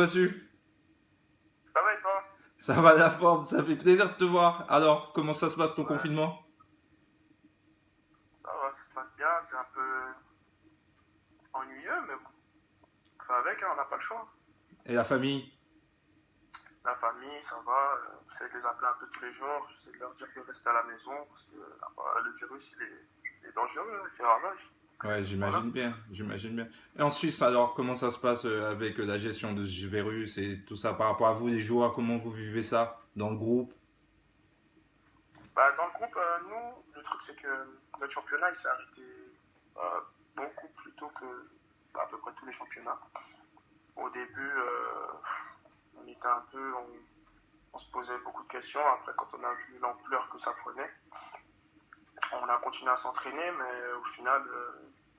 reçu? Ça va et toi? Ça va la forme, ça fait plaisir de te voir. Alors, comment ça se passe ton Ouais, confinement? ça va, ça se passe bien. C'est un peu ennuyeux, mais bon, on fait avec, hein, on n'a pas le choix. Et la famille? La famille, ça va. J'essaie de les appeler un peu tous les jours. J'essaie de leur dire de rester à la maison parce que là-bas, le virus, il est dangereux, il fait ravage. Donc, Ouais, voilà. j'imagine bien, j'imagine bien. Et en Suisse, alors, comment ça se passe avec la gestion de ce virus et tout ça par rapport à vous, les joueurs, comment vous vivez ça dans le groupe? Bah, dans le groupe, nous, le truc, c'est que notre championnat, il s'est arrêté euh, beaucoup plus tôt que à peu près tous les championnats. Au début, on était un peu, on se posait beaucoup de questions. Après, quand on a vu l'ampleur que ça prenait, on a continué à s'entraîner, mais au final,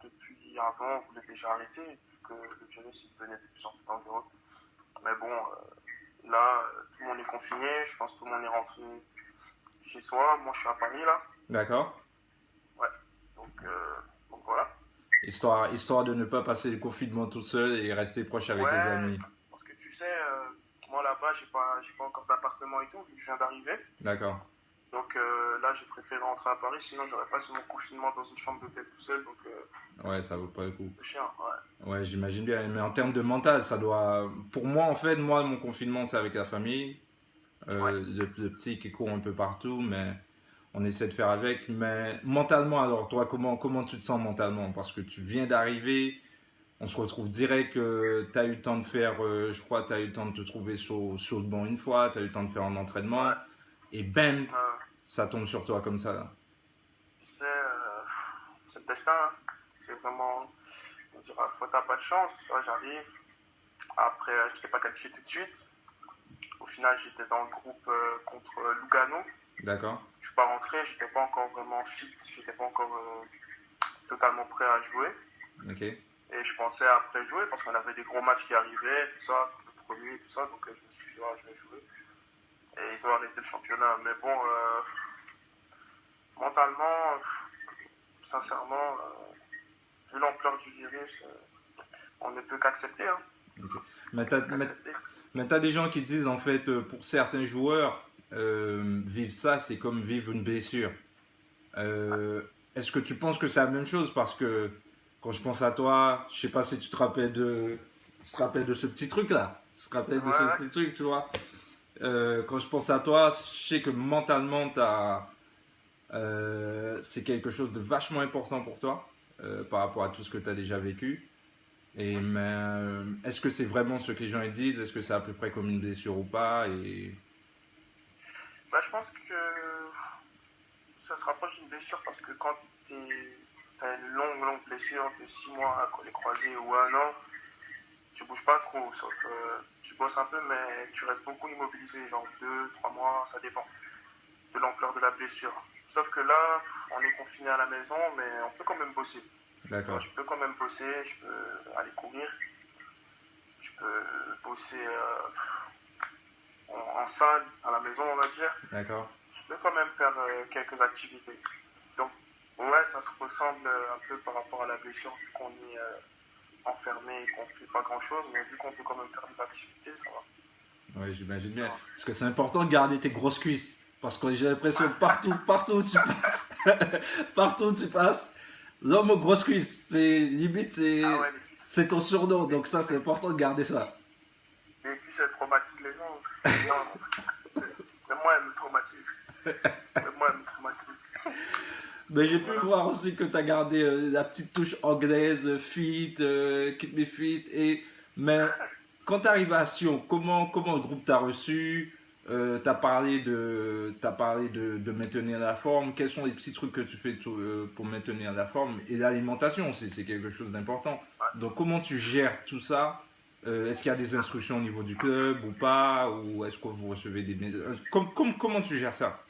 depuis avant, on voulait déjà arrêter, vu que le virus il devenait de plus en plus dangereux. Mais bon, là, tout le monde est confiné, je pense que tout le monde est rentré chez soi. Moi, je suis à Paris, là. D'accord? Ouais, donc, euh, donc voilà. Histoire de ne pas passer le confinement tout seul et rester proche avec les Ouais, amis. parce que tu sais, moi là-bas, j'ai pas encore d'appartement et tout, vu que je viens d'arriver. D'accord? Donc là, j'ai préféré rentrer à Paris, sinon j'aurais passé mon confinement dans une chambre d'hôtel tout seul, donc Ouais, ça vaut pas le coup. c'est chiant, ouais. Ouais, j'imagine bien. Mais en termes de mental, ça doit. Pour moi, en fait, moi, mon confinement, c'est avec la famille. Ouais. Le petit qui court un peu partout, mais on essaie de faire avec. Mais mentalement, alors, toi, comment tu te sens mentalement? Parce que tu viens d'arriver, on se retrouve direct, tu as eu le temps de faire, je crois, tu as eu le temps de te trouver sur le banc une fois, tu as eu le temps de faire un Ouais. entraînement, et bam, Euh, ça tombe sur toi comme ça, là. Tu sais, c'est le destin, hein. C'est vraiment, on dira, faut t'as pas de chance. Tu vois, j'arrive. Après, je n'étais pas qualifié tout de suite. Au final, j'étais dans le groupe contre Lugano. D'accord? Je suis pas rentré, j'étais pas encore vraiment fit, j'étais pas encore totalement prêt à jouer. Ok. Et je pensais après jouer parce qu'on avait des gros matchs qui arrivaient, tout ça, le premier, tout ça. Donc je me suis dit, ah, je vais jouer. Et ils ont arrêté le championnat. Mais bon, mentalement, sincèrement, vu l'ampleur du virus, on ne peut qu'accepter. Hein. Ok. On Mais ne t'as, peut mais, qu'accepter. mais t'as des gens qui disent, en fait, pour certains joueurs, vivre ça, c'est comme vivre une blessure. Euh, Est-ce que tu penses que c'est la même chose? Parce que quand je pense à toi, je sais pas si tu te rappelles de ce petit truc là. Tu te rappelles Ouais, de ce ouais. petit truc, tu vois. Quand je pense à toi, je sais que mentalement, c'est quelque chose de vachement important pour toi par rapport à tout ce que tu as déjà vécu. Et Mhm. mais est-ce que c'est vraiment ce que les gens ils disent? Est-ce que c'est à peu près comme une blessure ou pas? Et Bah, je pense que ça se rapproche d'une blessure parce que quand tu as une longue, longue blessure de 6 mois à les croisés ou 1 an, tu bouges pas trop, sauf tu bosses un peu, mais tu restes beaucoup immobilisé, genre 2, 3 mois, ça dépend de l'ampleur de la blessure. Sauf que là, on est confiné à la maison, mais on peut quand même bosser. Tu vois, d'accord. je peux quand même bosser, je peux aller courir, je peux bosser en salle, à la maison, on va dire. D'accord. Je peux quand même faire quelques activités. Donc, ouais, ça se ressemble un peu par rapport à la blessure, vu qu'on est enfermé et qu'on ne fait pas grand chose, mais vu qu'on peut quand même faire des activités, ça va. Oui, j'imagine Ça bien. va. Parce que c'est important de garder tes grosses cuisses. Parce que j'ai l'impression partout où tu passes, partout où tu passes, l'homme aux grosses cuisses, c'est limite, Ah ouais, c'est ton surnom. les Donc ça, cuisses, c'est important de garder ça. les cuisses, elles traumatisent les gens. Non, même moi, elles me traumatisent. Même moi, elles me traumatisent. Mais j'ai Donc pu voilà. voir aussi que tu as gardé la petite touche anglaise, fit, keep me fit. Mais quand tu arrives à Sion, comment le groupe t'a reçu? T'as parlé de maintenir la forme. Quels sont les petits trucs que tu fais pour maintenir la forme? Et l'alimentation aussi, c'est quelque chose d'important. Ouais. Donc comment tu gères tout ça? Est-ce qu'il y a des instructions au niveau du club ou pas? Ou est-ce que vous recevez des... comment tu gères ça?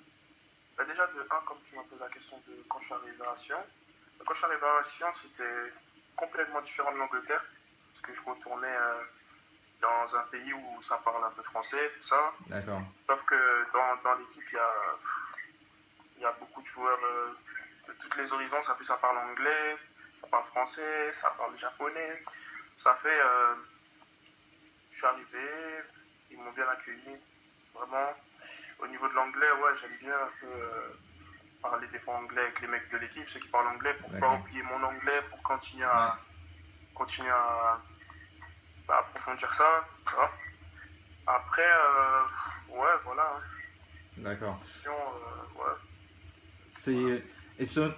Bah déjà, de un, comme tu m'as posé la question de quand je suis arrivé à Sion, quand je suis arrivé à Sion, c'était complètement différent de l'Angleterre, parce que je retournais dans un pays où ça parle un peu français, tout ça. D'accord. Sauf que dans l'équipe, il y a beaucoup de joueurs de toutes les horizons. Ça parle anglais, ça parle français, ça parle japonais. Ça fait, je suis arrivé, ils m'ont bien accueilli, vraiment. Au niveau de l'anglais, ouais, j'aime bien un peu parler des fois anglais avec les mecs de l'équipe, ceux qui parlent anglais, pour pas oublier mon anglais, pour continuer à approfondir ça, tu vois. Après, ouais, voilà. Hein. D'accord. Sinon, ouais.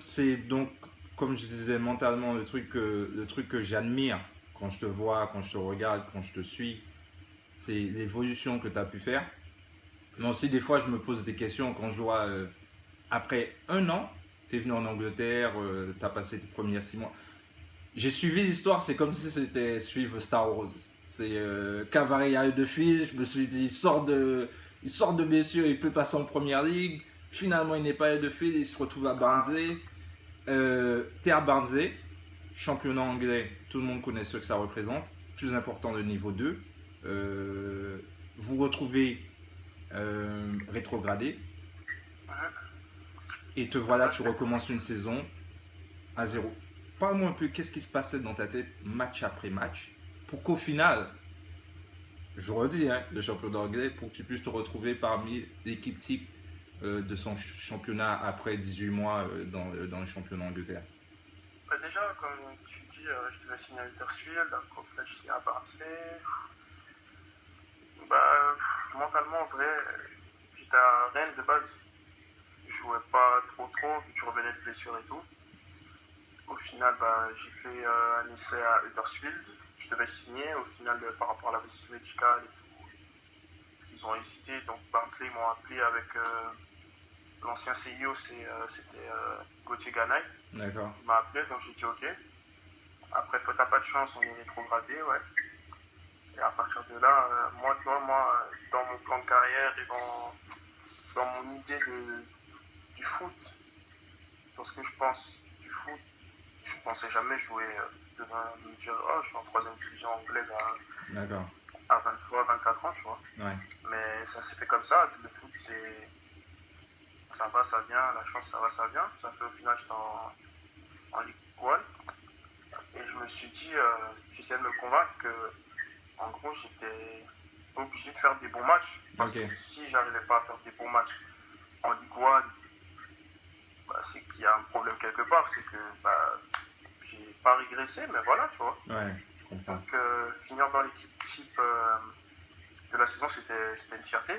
C'est donc, comme je disais mentalement, le truc que j'admire quand je te vois, quand je te regarde, quand je te suis, c'est l'évolution que tu as pu faire. Mais aussi, des fois, je me pose des questions quand je vois, après un an, tu es venu en Angleterre, tu as passé tes premiers 6 mois. J'ai suivi l'histoire, c'est comme si c'était suivre Star Wars. C'est Cavani a eu de fils, je me suis dit, il sort de blessure, il peut passer en première ligue. Finalement, il n'est pas eu de fils, il se retrouve à Barnsley. T'es à Barnsley, championnat anglais, tout le monde connaît ce que ça représente. Plus important, le niveau 2. Vous retrouvez rétrogradé. Et te voilà, tu recommences une saison à zéro. Parle-moi un peu, qu'est-ce qui se passait dans ta tête match après match pour qu'au final, je redis, hein, le championnat anglais, pour que tu puisses te retrouver parmi l'équipe type de son championnat après 18 mois dans le championnat Angleterre. Bah déjà, comme tu dis, je devais signer à Huddersfield, donc au final, je signe à Barnsley. Bah, mentalement, en vrai, j'étais à Rennes de base. Je jouais pas trop, vu que je revenais de blessure et tout. Au final, bah, j'ai fait un essai à Huddersfield. Je devais signer. Au final, par rapport à la visite médicale et tout, ils ont hésité. Donc, Barnsley, ils m'ont appelé avec l'ancien CIO, c'était Gauthier Ganaï. D'accord. Il m'a appelé, donc j'ai dit OK. Après, t'as pas de chance, on est rétrogradé, ouais. Et à partir de là, moi, tu vois, dans mon plan de carrière et dans mon idée du foot, lorsque je pense du foot, je ne pensais jamais jouer demain, me dire, oh, je suis en 3e division anglaise à 23, 24 ans, tu vois. Ouais. Mais ça s'est fait comme ça. Le foot, ça va, ça vient. La chance, ça va, ça vient. Ça fait au final, j'étais en Ligue 1. Et je me suis dit, j'essayais de me convaincre que, en gros, j'étais obligé de faire des bons matchs. Parce que si j'arrivais pas à faire des bons matchs en Ligue 1, bah, c'est qu'il y a un problème quelque part. C'est que j'ai pas régressé, mais voilà, tu vois. Ouais, je comprends. Donc, finir dans l'équipe type de la saison, c'était une fierté.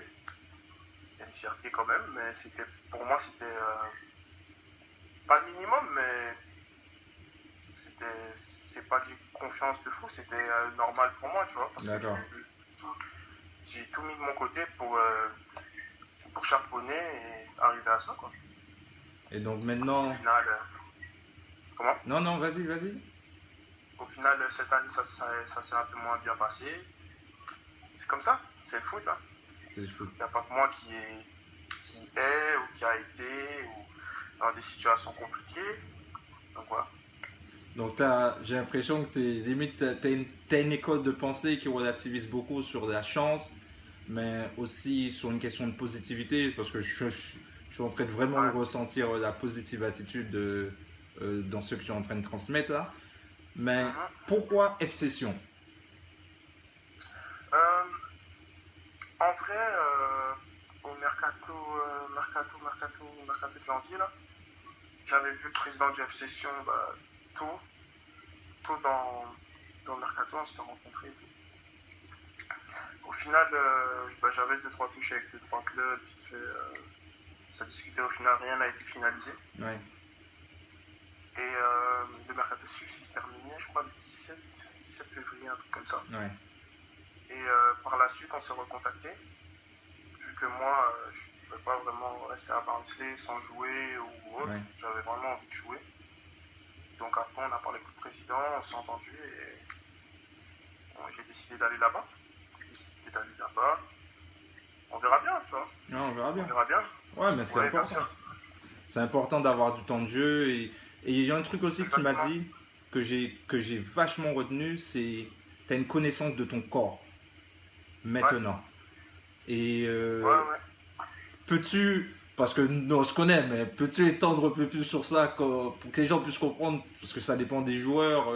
C'était une fierté quand même, mais pour moi, c'était pas le minimum, mais c'est pas que j'ai confiance de fou, c'était normal pour moi, tu vois. Parce que j'ai tout mis de mon côté pour charbonner et arriver à ça, quoi. Et donc maintenant... Au final... comment ? Non, vas-y. Au final, cette année, ça s'est un peu moins bien passé. C'est comme ça, c'est le foot. Hein. C'est le foot. Il n'y a pas que moi qui est ou qui a été ou dans des situations compliquées. Donc voilà. Donc j'ai l'impression que t'as une école de pensée qui relativise beaucoup sur la chance, mais aussi sur une question de positivité, parce que je suis en train de vraiment ressentir la positive attitude dans ce que tu es en train de transmettre là. Mais pourquoi FC Sion ? En vrai, au mercato de janvier, là, j'avais vu le président du FC Sion tôt dans le mercato, on s'était rencontrés. Au final, j'avais 2-3 touches avec 2-3 clubs, vite fait, ça discutait, au final, rien n'a été finalisé. Ouais. Et le mercato suisse, il se terminait, je crois, le 17 février, un truc comme ça. Ouais. Et par la suite, on s'est recontacté. Vu que moi, je ne pouvais pas vraiment rester à Barnsley sans jouer ou autre. Ouais. J'avais vraiment envie de jouer. Donc après, on a parlé avec le président, on s'est entendu et j'ai décidé d'aller là-bas. On verra bien, tu vois. Non, on verra bien. On verra bien. Ouais, mais c'est important. C'est important d'avoir du temps de jeu. Et il y a un truc aussi que tu m'as dit que j'ai vachement retenu, c'est tu as une connaissance de ton corps maintenant. Ouais. Et peux-tu, parce que nous on se connaît, mais peux-tu étendre un peu plus sur ça pour que les gens puissent comprendre, parce que ça dépend des joueurs,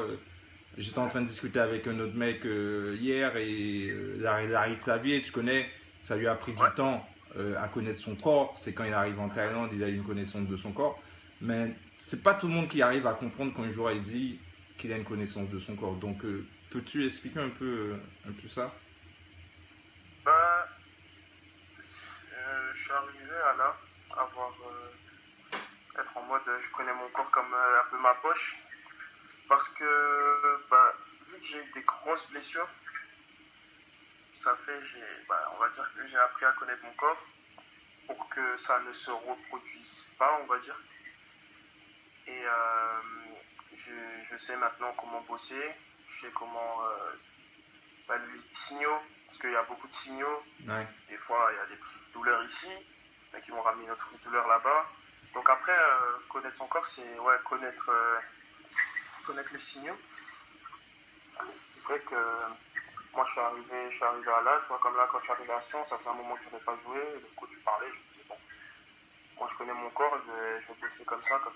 J'étais en train de discuter avec un autre mec hier et Larry Clavier, tu connais, ça lui a pris du Ouais. temps à connaître son corps. C'est quand il arrive en Thaïlande, il a une connaissance de son corps. Mais c'est pas tout le monde qui arrive à comprendre quand un joueur il dit qu'il a une connaissance de son corps. Donc, peux-tu expliquer un peu ça? Bah, je suis arrivé à là, avoir, être en mode je connais mon corps comme un peu ma poche. Parce que, bah, vu que j'ai eu des grosses blessures, ça fait, on va dire que j'ai appris à connaître mon corps pour que ça ne se reproduise pas, on va dire. Et je sais maintenant comment bosser, je sais comment les signaux, parce qu'il y a beaucoup de signaux. Ouais. Des fois, il y a des petites douleurs ici, mais qui vont ramener notre douleur là-bas. Donc après, connaître son corps, c'est connaître les signaux. Ce qui fait que moi, je suis arrivé à là, tu vois, comme là, quand je suis arrivé à Sion, ça faisait un moment que je n'avais pas joué. Le coach parlait, je me disais, bon, moi, je connais mon corps, je vais bosser comme ça, pour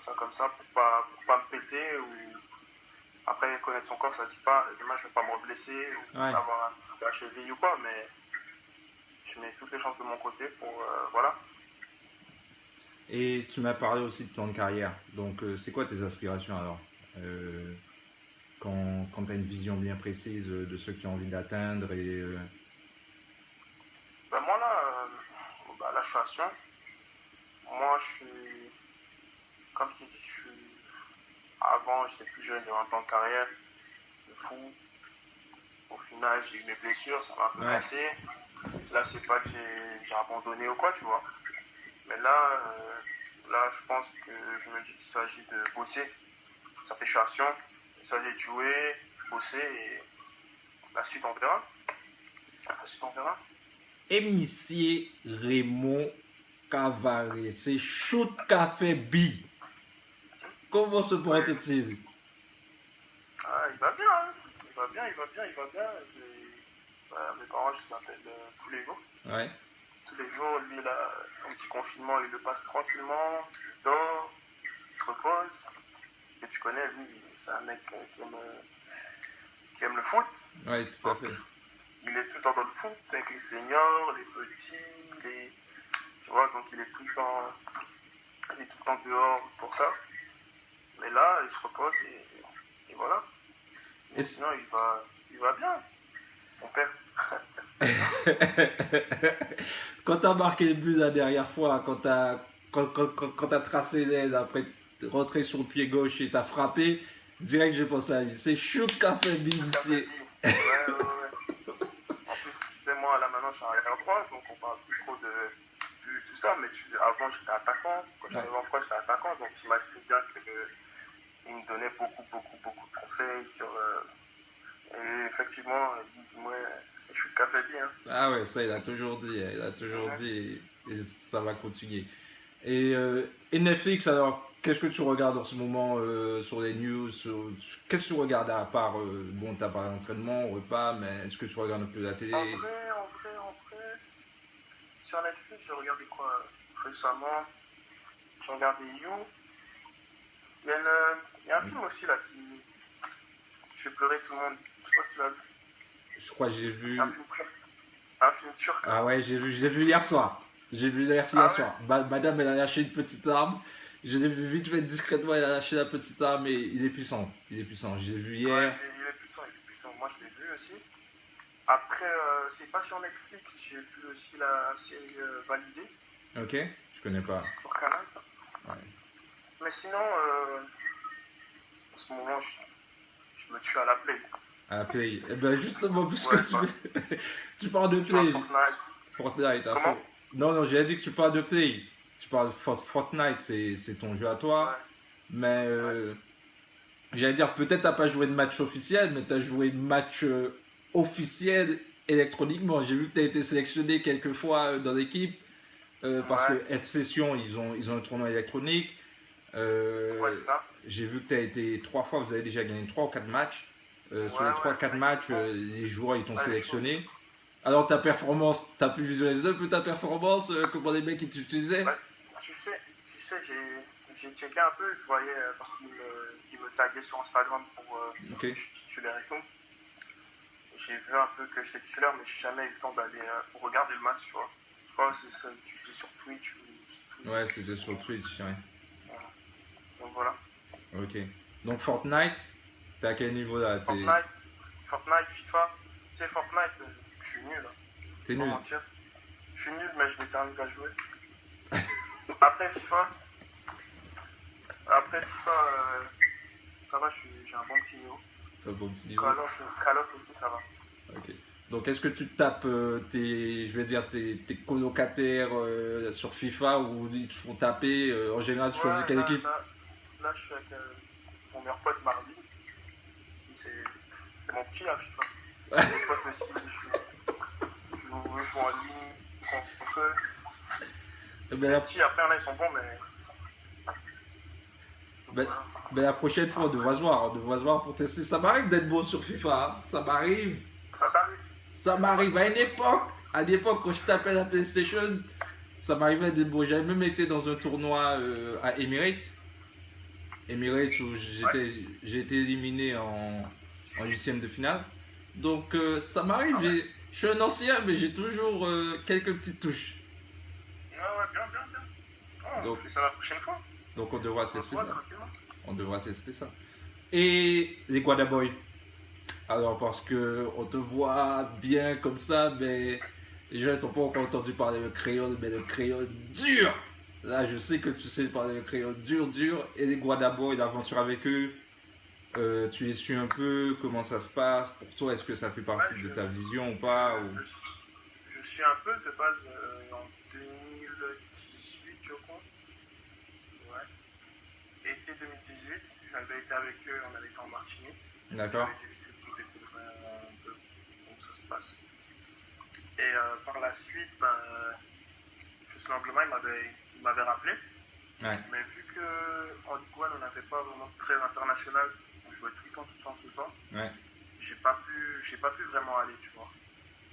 pas me péter. Ou... Après, connaître son corps, ça ne dit pas, demain, je ne vais pas me blesser ou Ouais. avoir un truc à la cheville ou quoi, mais je mets toutes les chances de mon côté pour, voilà. Et tu m'as parlé aussi de ton carrière. Donc, c'est quoi tes aspirations alors? Quand tu as une vision bien précise de ce que tu as envie d'atteindre et Ben moi, là, là, je suis à Sion. Moi, je suis, comme je t'ai dit, avant, j'étais plus jeune, en temps de carrière, de fou. Au final, j'ai eu mes blessures, ça m'a un peu ouais. cassé. Là, c'est pas que j'ai abandonné ou quoi, tu vois. Mais là, là, je pense que je me dis qu'il s'agit de bosser. Ça fait chation. Il s'agit de jouer, bosser et la suite, on verra. La suite, on verra. Et Monsieur Raymond Cavaré, c'est Shoot Café B. Comment se Ouais. porte-t-il? Ah, il va bien, hein. Il va bien, il va bien, il va bien. Mes parents, je les appelle tous les jours. Ouais. Tous les jours, lui, là, son petit confinement, il le passe tranquillement. Il dort, il se repose. Et tu connais, lui, c'est un mec qui aime le foot. Ouais, tout à Donc, fait. il est tout le temps dans le foot, avec les seniors, les petits, tu vois, donc il est tout le temps dehors pour ça. Mais là, il se repose et voilà. Mais Et sinon, il va bien, mon père. quand tu as marqué le but la dernière fois, quand t'as tracé l'aile, après rentrer sur le pied gauche et t'as frappé, direct j'ai pensé à lui. C'est Shoot Café B, Café monsieur. Lee. Ouais, ouais, ouais. En plus, tu sais, moi, là, maintenant, je suis arrière droit, donc on parle plus trop de tout ça. Mais avant, j'étais attaquant. Quand j'arrivais en France, j'étais attaquant. Donc, t'imagines bien qu'il me donnait beaucoup de conseils sur. Et effectivement, il dit, ouais, c'est chou de café bien. Hein. Ah ouais, ça il a toujours dit, il a toujours Ouais. dit et ça va continuer. Et Netflix alors, qu'est-ce que tu regardes en ce moment sur les news qu'est-ce que tu regardes à part, bon t'as parlé d'entraînement, repas, mais est-ce que tu regardes un peu la télé? En vrai, sur Netflix, j'ai regardé quoi récemment? J'ai regardé You. Il y a un film aussi là qui fait pleurer tout le monde. Je sais pas si tu l'as vu. Je crois que j'ai vu. Un film turc. Un film turc. Ah ouais, j'ai vu hier soir. J'ai vu hier Ah ouais? soir. Madame elle a lâché une petite arme. Je l'ai vu vite fait discrètement, elle a lâché la petite arme et il est puissant. Il est puissant. Je l'ai vu Ouais, hier. il est puissant, il est puissant. Moi, je l'ai vu aussi. Après, c'est pas sur Netflix, j'ai vu aussi la série Validée. Ok? Je connais pas. C'est sur Canal, ça. Ouais. Mais sinon, en ce moment, je me tue à la play. À la Play. Eh ben justement, puisque Ouais, bah, tu parles de je joue à Play. Fortnite. Fortnite, à Comment? fond. Non, non, j'ai dit que tu parles de Play. Tu parles de Fortnite, c'est ton jeu à Ouais, toi. Mais ouais. j'allais dire, peut-être t'as pas joué de match officiel, mais t'as joué de match officiel électroniquement. J'ai vu que t'as été sélectionné quelques fois dans l'équipe parce que Ouais, FC Sion, ils ont un tournoi électronique. ouais, Euh, c'est ça. j'ai vu que t'as été 3 fois, vous avez déjà gagné 3 ou 4 matchs. Ouais, Sur les trois ouais, quatre ouais, matchs, bon. les joueurs ils t'ont Ouais, les choses. sélectionné. Alors ta performance, t'as pu visualiser un peu ta performance, comment les mecs ils t'utilisaient? Ouais, tu sais, j'ai checké un peu, je voyais, parce qu'il me taguait sur Instagram pour dire Ok. que je suis titulaire et tout. J'ai vu un peu que j'étais titulaire, mais j'ai jamais eu le temps d'aller pour regarder le match, tu vois. Je crois que c'est sur Twitch ou Twitch. Ouais, c'était sur Twitch, ouais. Voilà. Donc voilà. Ok. Donc Fortnite, t'es à quel niveau là? Fortnite, FIFA. Tu sais, Fortnite, je suis nul, hein. T'es Pas nul. mentir. Je suis nul, mais je m'éternise à jouer. Après FIFA, après FIFA, ça va, j'ai un bon petit niveau. T'as un bon petit niveau. Call of aussi, ça va. Ok. Donc est-ce que tu tapes tes colocataires sur FIFA ou ils te font taper en général tu choisis Ouais, quelle équipe? là, je suis avec mon meilleur pote Mardi. C'est mon petit à FIFA. Mes potes aussi, je joue en ligne contre eux. Ben, Les petits, après, là, ils sont bons, mais. ben, Voilà. la prochaine fois on devra se voir pour tester. Ça m'arrive d'être bon sur FIFA, hein. Ça m'arrive. Ça t'arrive? Ça m'arrive à une époque quand je tapais la PlayStation, ça m'arrivait d'être bon. J'avais même été dans un tournoi à Emirates. Emirates où j'ai été éliminé en huitième de finale. Donc ça m'arrive, Ah ouais? je suis un ancien mais j'ai toujours quelques petites touches. Ah ouais, bien, bien, bien. Oh, on Donc, fait ça la prochaine fois. donc on devra On se tester voit ça. tranquillement. On devra tester ça. Et les Guadaboy. Alors parce que on te voit bien comme ça, mais les gens n'ont pas encore entendu parler le créole, mais le créole dur. Là, je sais que tu sais parler le créole dur. Et les Guadaboy, l'aventure avec eux, tu les suis un peu, comment ça se passe pour toi, est-ce que ça fait partie Ouais, de ta vision ou pas ou... je suis un peu de base en 2018, je crois. Ouais. Été 2018, j'avais été avec eux, on avait été en Martinique. D'accord. J'avais été vite pour découvrir un peu comment ça se passe. Et par la suite, ben, juste simplement, il m'avait rappelé. Ouais, Mais vu qu'en Ligue 1, on n'avait pas vraiment de trêve international, on jouait tout le temps, ouais, j'ai pas pu vraiment aller, tu vois.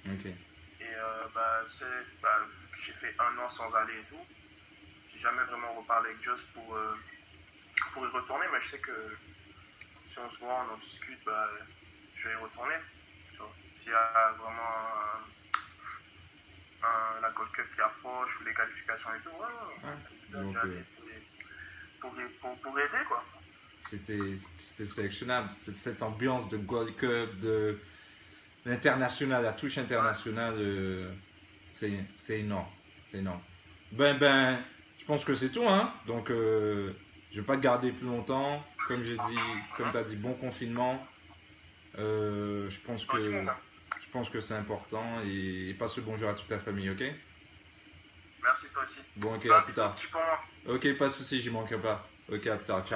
ok. Et vu que j'ai fait un an sans aller et tout, j'ai jamais vraiment reparlé avec Joss pour y retourner, mais je sais que si on se voit, on en discute, bah, je vais y retourner. Tu vois. S'il y a vraiment la Gold Cup qui approche ou les qualifications et tout, ouais, Ouais. je vais Donc déjà aller pour aider, quoi. c'était sélectionnable. Cette ambiance de Gold Cup, de l'international, la touche internationale, c'est énorme. C'est énorme. Ben, je pense que c'est tout, hein. Donc, je vais pas te garder plus longtemps. Comme j'ai dit, comme tu as dit, bon confinement. Merci, mon gars. Je pense que c'est important et passe le bonjour à toute ta famille, ok? Merci, toi aussi. Bon, ok, Fais un à plus bisou tard. petit pour moi. Ok, pas de soucis, j'y manquerai pas. Ok, à plus tard, ciao.